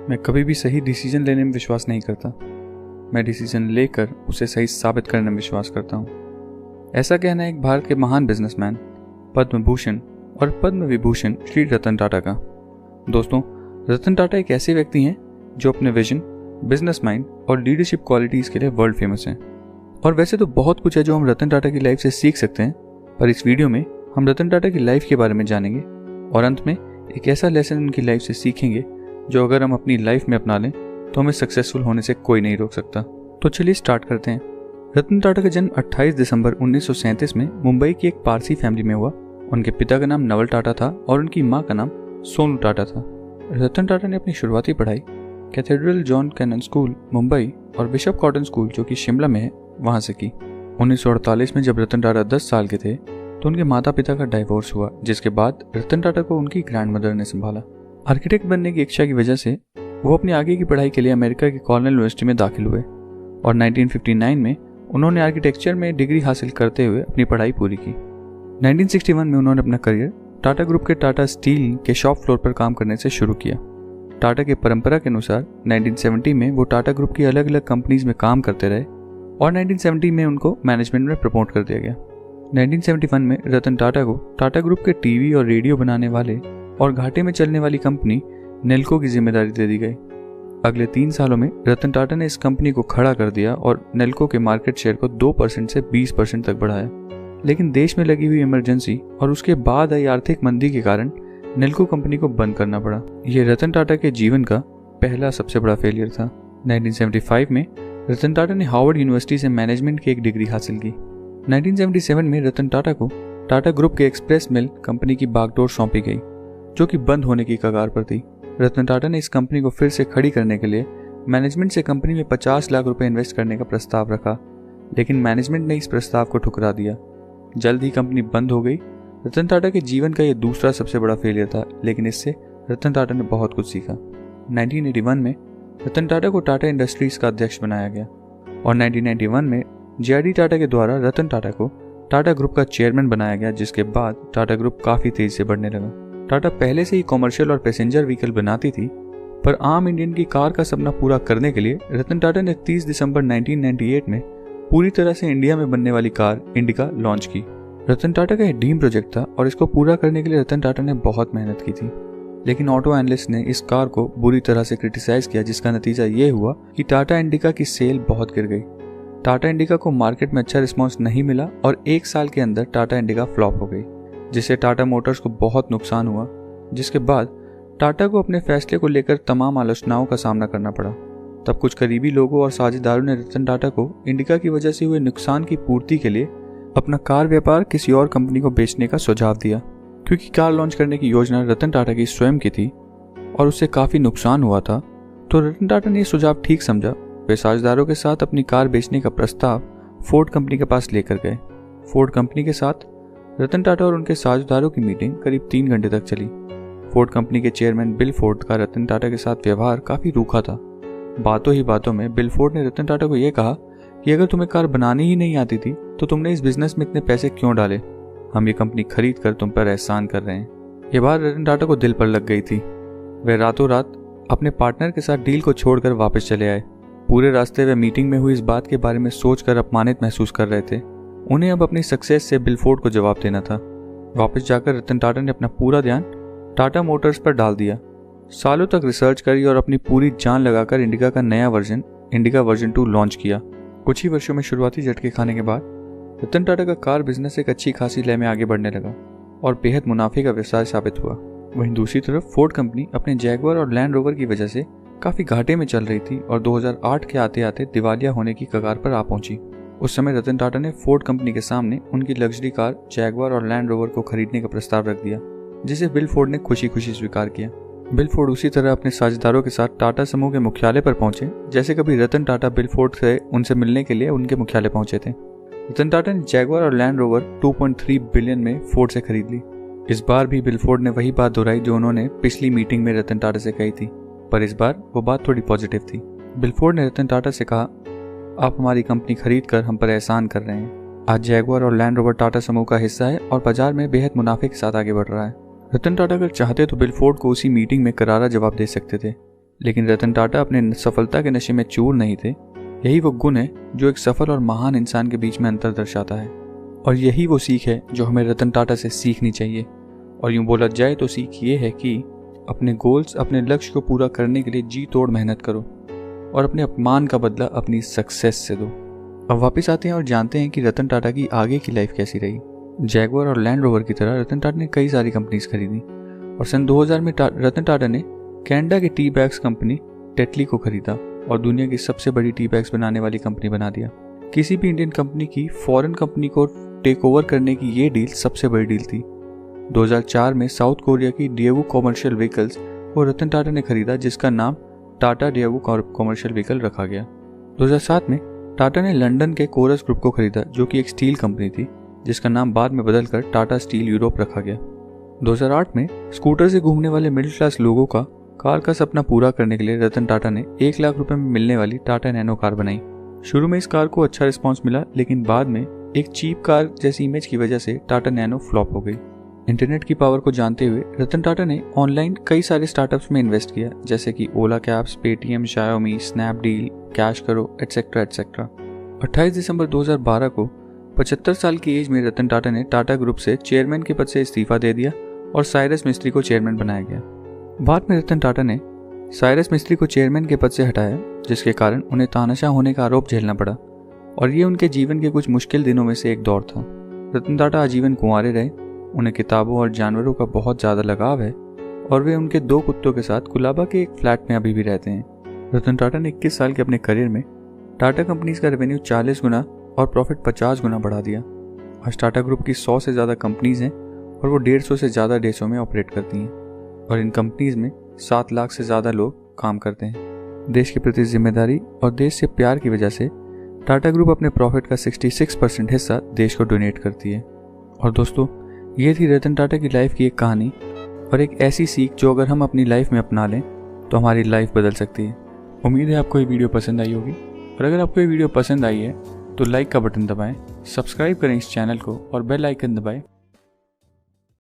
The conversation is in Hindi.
मैं कभी भी सही डिसीजन लेने में विश्वास नहीं करता। मैं डिसीजन लेकर उसे सही साबित करने में विश्वास करता हूँ। ऐसा कहना है एक भारत के महान बिजनेसमैन, पद्म भूषण और पद्म विभूषण श्री रतन टाटा का। दोस्तों, रतन टाटा एक ऐसे व्यक्ति हैं जो अपने विजन, बिजनेस माइंड और लीडरशिप क्वालिटीज़ के लिए वर्ल्ड फेमस हैं। और वैसे तो बहुत कुछ है जो हम रतन टाटा की लाइफ से सीख सकते हैं, पर इस वीडियो में हम रतन टाटा की लाइफ के बारे में जानेंगे और अंत में एक ऐसा लेसन उनकी लाइफ से सीखेंगे जो अगर हम अपनी लाइफ में अपना लें तो हमें सक्सेसफुल होने से कोई नहीं रोक सकता। तो चलिए स्टार्ट करते हैं। रतन टाटा का जन्म 28 दिसंबर 1937 में मुंबई की एक पारसी फैमिली में हुआ। उनके पिता का नाम नवल टाटा था और उनकी माँ का नाम सोनू टाटा था। रतन टाटा ने अपनी शुरुआती पढ़ाई Cathedral John Connon School Mumbai और बिशप कॉटन स्कूल जो कि शिमला में है वहाँ से की। 1948 में जब रतन टाटा 10 साल के थे तो उनके माता पिता का डाइवोर्स हुआ, जिसके बाद रतन टाटा को उनकी ग्रैंडमदर ने संभाला। आर्किटेक्ट बनने की इच्छा की वजह से वो अपनी आगे की पढ़ाई के लिए अमेरिका की कॉर्नेल यूनिवर्सिटी में दाखिल हुए और 1959 में उन्होंने आर्किटेक्चर में डिग्री हासिल करते हुए अपनी पढ़ाई पूरी की। 1961 में उन्होंने अपना करियर टाटा ग्रुप के टाटा स्टील के शॉप फ्लोर पर काम करने से शुरू किया। टाटा के परंपरा के अनुसार 1970 में वो टाटा ग्रुप की अलग अलग कंपनीज में काम करते रहे और 1970 में उनको मैनेजमेंट में प्रमोट कर दिया गया। 1971 में रतन टाटा को टाटा ग्रुप के टीवी और रेडियो बनाने वाले और घाटे में चलने वाली कंपनी नेल्को की जिम्मेदारी दे दी गई। अगले 3 सालों में रतन टाटा ने इस कंपनी को खड़ा कर दिया और नेल्को के मार्केट शेयर को 2% से 20% तक बढ़ाया। लेकिन देश में लगी हुई इमरजेंसी और उसके बाद आई आर्थिक मंदी के कारण नेल्को कंपनी को बंद करना पड़ा। यह रतन टाटा के जीवन का पहला सबसे बड़ा फेलियर था। 1975 में रतन टाटा ने हार्वर्ड यूनिवर्सिटी से मैनेजमेंट की एक डिग्री हासिल की। 1977 में रतन टाटा को टाटा ग्रुप के एक्सप्रेस मिल कंपनी की बागडोर सौंपी गई जो कि बंद होने की कगार पर थी। रतन टाटा ने इस कंपनी को फिर से खड़ी करने के लिए मैनेजमेंट से कंपनी में 50 लाख रुपए इन्वेस्ट करने का प्रस्ताव रखा, लेकिन मैनेजमेंट ने इस प्रस्ताव को ठुकरा दिया। जल्द ही कंपनी बंद हो गई। रतन टाटा के जीवन का यह दूसरा सबसे बड़ा फेलियर था, लेकिन इससे रतन टाटा ने बहुत कुछ सीखा। 1981 में रतन टाटा को टाटा इंडस्ट्रीज का अध्यक्ष बनाया गया और 1991 में जे.आर.डी. टाटा के द्वारा रतन टाटा को टाटा ग्रुप का चेयरमैन बनाया गया, जिसके बाद टाटा ग्रुप काफ़ी तेजी से बढ़ने लगा। टाटा पहले से ही कॉमर्शियल और पैसेंजर व्हीकल बनाती थी, पर आम इंडियन की कार का सपना पूरा करने के लिए रतन टाटा ने 30 दिसंबर 1998 में पूरी तरह से इंडिया में बनने वाली कार इंडिका लॉन्च की। रतन टाटा का यह ड्रीम प्रोजेक्ट था और इसको पूरा करने के लिए रतन टाटा ने बहुत मेहनत की थी, लेकिन ऑटो एनालिस्ट ने इस कार को बुरी तरह से क्रिटिसाइज किया, जिसका नतीजा ये हुआ कि टाटा इंडिका की सेल बहुत गिर गई। टाटा इंडिका को मार्केट में अच्छा रिस्पांस नहीं मिला और 1 साल के अंदर टाटा इंडिका फ्लॉप हो गई, जिससे टाटा मोटर्स को बहुत नुकसान हुआ, जिसके बाद टाटा को अपने फैसले को लेकर तमाम आलोचनाओं का सामना करना पड़ा। तब कुछ करीबी लोगों और साझेदारों ने रतन टाटा को इंडिका की वजह से हुए नुकसान की पूर्ति के लिए अपना कार व्यापार किसी और कंपनी को बेचने का सुझाव दिया। क्योंकि कार लॉन्च करने की योजना रतन टाटा की स्वयं की थी और उससे काफ़ी नुकसान हुआ था, तो रतन टाटा ने यह सुझाव ठीक समझा। वे साझेदारों के साथ अपनी कार बेचने का प्रस्ताव फोर्ड कंपनी के पास लेकर गए। फोर्ड कंपनी के साथ रतन टाटा और उनके साझेदारों की मीटिंग करीब 3 घंटे तक चली। फोर्ड कंपनी के चेयरमैन बिल फोर्ड का रतन टाटा के साथ व्यवहार काफ़ी रूखा था। बातों ही बातों में बिल फोर्ड ने रतन टाटा को यह कहा कि अगर तुम्हें कार बनानी ही नहीं आती थी तो तुमने इस बिजनेस में इतने पैसे क्यों डाले? हम ये कंपनी खरीद कर तुम पर एहसान कर रहे हैं। ये बात रतन टाटा को दिल पर लग गई थी। वे रातों रात अपने पार्टनर के साथ डील को छोड़कर वापस चले आए। पूरे रास्ते वे मीटिंग में हुई इस बात के बारे में सोचकर अपमानित महसूस कर रहे थे। उन्हें अब अपनी सक्सेस से बिल फोर्ड को जवाब देना था। वापस जाकर रतन टाटा ने अपना पूरा ध्यान टाटा मोटर्स पर डाल दिया। सालों तक रिसर्च करी और अपनी पूरी जान लगाकर इंडिका का नया वर्जन इंडिका वर्जन 2 लॉन्च किया। कुछ ही वर्षों में शुरुआती झटके खाने के बाद रतन टाटा का कार बिजनेस एक अच्छी खासी लय में आगे बढ़ने लगा और बेहद मुनाफे का व्यवसाय साबित हुआ। वहीं दूसरी तरफ फोर्ड कंपनी अपने जैगुआर और लैंड रोवर की वजह से काफ़ी घाटे में चल रही थी और 2008 के आते आते दिवालिया होने की कगार पर आ पहुंची। उस समय रतन टाटा ने फोर्ड कंपनी के सामने उनकी लग्जरी कार जैगुआर और लैंड रोवर को खरीदने का प्रस्ताव रख दिया, जिसे बिल फोर्ड ने खुशी खुशी स्वीकार किया। बिल फोर्ड उसी तरह अपने साझेदारों के साथ टाटा समूह के मुख्यालय पर पहुंचे जैसे कभी रतन टाटा बिल फोर्ड से उनसे मिलने के लिए उनके मुख्यालय पहुंचे थे। रतन टाटा ने जैगुआर और लैंड रोवर 2.3 बिलियन में फोर्ड से खरीद ली। इस बार भी बिल फोर्ड ने वही बात दोहराई जो उन्होंने पिछली मीटिंग में रतन टाटा से कही थी, पर इस बार वो बात थोड़ी पॉजिटिव थी। बिल फोर्ड ने रतन टाटा से कहा, आप हमारी कंपनी खरीद कर हम पर एहसान कर रहे हैं। आज जैगुआर और लैंड रोवर टाटा समूह का हिस्सा है और बाजार में बेहद मुनाफे के साथ आगे बढ़ रहा है। रतन टाटा अगर चाहते तो बिल फोर्ड को उसी मीटिंग में करारा जवाब दे सकते थे, लेकिन रतन टाटा अपने सफलता के नशे में चूर नहीं थे। यही वो गुण है जो एक सफल और महान इंसान के बीच में अंतर दर्शाता है, और यही वो सीख है जो हमें रतन टाटा से सीखनी चाहिए। और यूँ बोला जाए तो सीख ये है कि अपने गोल्स, अपने लक्ष्य को पूरा करने के लिए जी तोड़ मेहनत करो और अपने अपमान का बदला अपनी सक्सेस से दो। अब वापस आते हैं और जानते हैं कि रतन टाटा की आगे की लाइफ कैसी रही। जैगुआर और लैंड रोवर की तरह रतन टाटा ने कई सारी कंपनीज खरीदी और सन 2000 में रतन टाटा ने कनाडा की टी बैग्स कंपनी टेटली को खरीदा और दुनिया की सबसे बड़ी टी बैग्स बनाने वाली कंपनी बना दिया। किसी भी इंडियन कंपनी की फॉरेन कंपनी को टेक ओवर करने की ये डील सबसे बड़ी डील थी। 2004 में साउथ कोरिया की डेवू कॉमर्शियल व्हीकल्स को रतन टाटा ने खरीदा, जिसका नाम टाटा डेवू कॉमर्शियल व्हीकल रखा गया। 2007 में टाटा ने लंदन के कोरस ग्रुप को खरीदा, जो कि एक स्टील कंपनी थी, जिसका नाम बाद में बदलकर टाटा स्टील यूरोप रखा गया। 2008 में स्कूटर से घूमने वाले मिडिल क्लास लोगों का कार का सपना पूरा करने के लिए रतन टाटा ने 1 लाख रुपए में मिलने वाली टाटा नैनो कार बनाई। शुरू में इस कार को अच्छा रिस्पांस मिला, लेकिन बाद में एक चीप कार जैसी इमेज की वजह से टाटा नैनो फ्लॉप हो गई। इंटरनेट की पावर को जानते हुए रतन टाटा ने ऑनलाइन कई सारे स्टार्टअप्स में इन्वेस्ट किया, जैसे कि Ola cabs, Paytm, Xiaomi, Snapdeal, cash करो, एटसेट्रा एटसेट्रा। 28 दिसंबर 2012 को 75 साल की एज में रतन टाटा ने टाटा ग्रुप से चेयरमैन के पद से इस्तीफा दे दिया और साइरस मिस्त्री को चेयरमैन बनाया गया। बाद में रतन टाटा ने साइरस मिस्त्री को चेयरमैन के पद से हटाया, जिसके कारण उन्हें तानाशाह होने का आरोप झेलना पड़ा और ये उनके जीवन के कुछ मुश्किल दिनों में से एक दौर था। रतन टाटा आजीवन कुंवारे रहे। उन्हें किताबों और जानवरों का बहुत ज़्यादा लगाव है और वे उनके 2 कुत्तों के साथ कुलाबा के एक फ्लैट में अभी भी रहते हैं। रतन टाटा ने 21 साल के अपने करियर में टाटा कंपनीज का रेवेन्यू 40 गुना और प्रॉफिट 50 गुना बढ़ा दिया। आज टाटा ग्रुप की 100 से ज़्यादा कंपनीज हैं और वो 150 से ज़्यादा देशों में ऑपरेट करती हैं और इन कंपनीज में 7 लाख से ज़्यादा लोग काम करते हैं। देश के प्रति जिम्मेदारी और देश से प्यार की वजह से टाटा ग्रुप अपने प्रॉफिट का 66% हिस्सा देश को डोनेट करती है। और दोस्तों, ये थी रतन टाटा की लाइफ की एक कहानी और एक ऐसी सीख जो अगर हम अपनी लाइफ में अपना लें तो हमारी लाइफ बदल सकती है। उम्मीद है आपको ये वीडियो पसंद आई होगी, और अगर आपको ये वीडियो पसंद आई है तो लाइक का बटन दबाएं, सब्सक्राइब करें इस चैनल को और बेल आइकन दबाएं